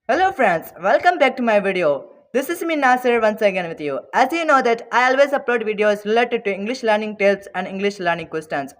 Hello friends, welcome back to my video. This is me Nasir once again with you. As you know that I always upload videos related to English learning tips and English learning questions.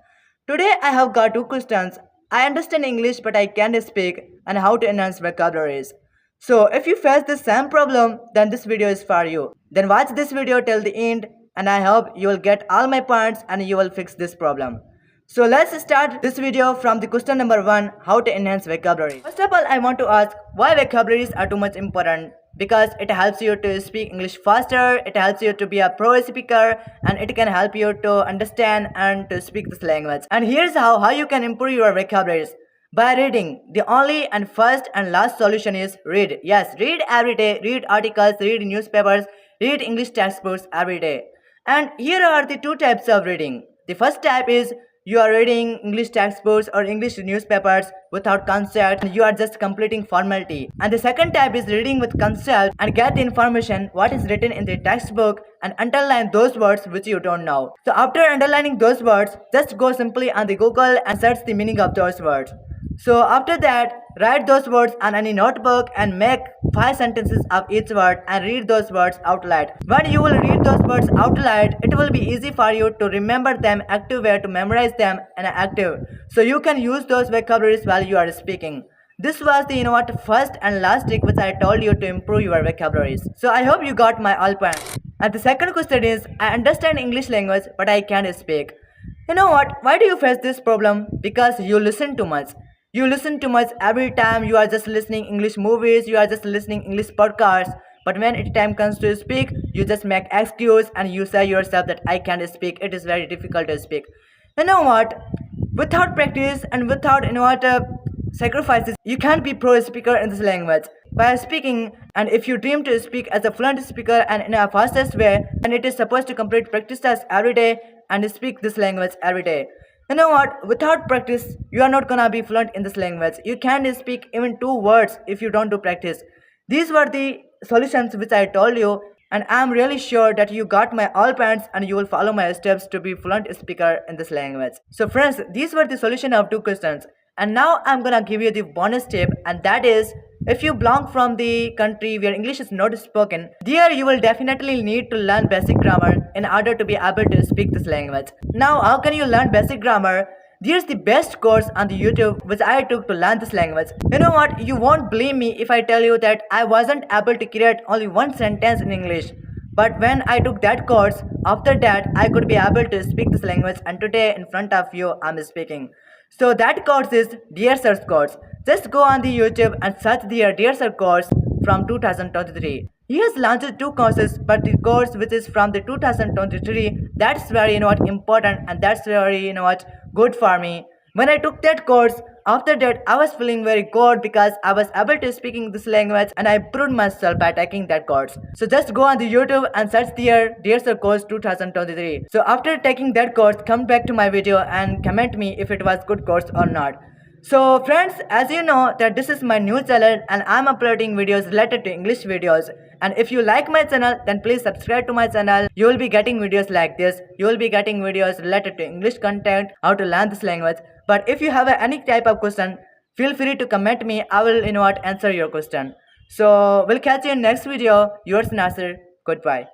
Today I have got two questions. I understand English but I can't speak and how to enhance vocabularies. So if you face the same problem then this video is for you. Then watch this video till the end and I hope you will get all my points and you will fix this problem. So let's start this video from the question number 1, how to enhance vocabulary. First of all, I want to ask why vocabularies are too much important. Because it helps you to speak English faster, it helps you to be a pro speaker, and it can help you to understand and to speak this language. And here's how you can improve your vocabularies. By reading. The only and first and last solution is read. Yes, read every day, read articles, read newspapers, read English textbooks every day. And here are the two types of reading. The first type is you are reading English textbooks or English newspapers without concept and you are just completing formality. And the second type is reading with concept and get the information what is written in the textbook and underline those words which you don't know. So after underlining those words, just go simply on the Google and search the meaning of those words. So after that, write those words on any notebook and make 5 sentences of each word and read those words out loud. When you will read those words out loud, it will be easy for you to remember them, active way to memorize them and active. So you can use those vocabularies while you are speaking. This was the first and last trick which I told you to improve your vocabularies. So I hope you got my all points. And the second question is, I understand English language but I can't speak. You know what? Why do you face this problem? Because you listen too much. You listen too much every time. You are just listening English movies, you are just listening English podcasts. But when it time comes to speak, you just make excuse and you say yourself that I can't speak. It is very difficult to speak. You know what? Without practice and without sacrifices, you can't be pro speaker in this language. By speaking, and if you dream to speak as a fluent speaker and in a fastest way, then it is supposed to complete practice tests every day and speak this language every day. You know what? Without practice, you are not gonna be fluent in this language. You can't speak even 2 words if you don't do practice. These were the solutions which I told you, and I am really sure that you got my all points and you will follow my steps to be fluent speaker in this language. So friends, these were the solution of 2 questions. And now I'm gonna give you the bonus tip, and that is if you belong from the country where English is not spoken, there you will definitely need to learn basic grammar in order to be able to speak this language. Now, how can you learn basic grammar? There's the best course on the YouTube which I took to learn this language. You know what? You won't believe me if I tell you that I wasn't able to create only one sentence in English. But when I took that course, after that I could be able to speak this language, and today in front of you I'm speaking. So that course is Dear Sir's course. Just go on the YouTube and search the Dear Sir course from 2023. He has launched 2 courses, but the course which is from the 2023, that's very important and that's very good for me. When I took that course, after that I was feeling very good because I was able to speaking this language and I proved myself by taking that course. So just go on the YouTube and search the Dear Sir course 2023. So after taking that course, come back to my video and comment me if it was good course or not. So friends, as you know that this is my new channel and I'm uploading videos related to English videos. And if you like my channel, then please subscribe to my channel. You will be getting videos like this. You will be getting videos related to English content, how to learn this language. But if you have any type of question, feel free to comment me. I will answer your question. So we'll catch you in next video. Yours Nasir. Goodbye.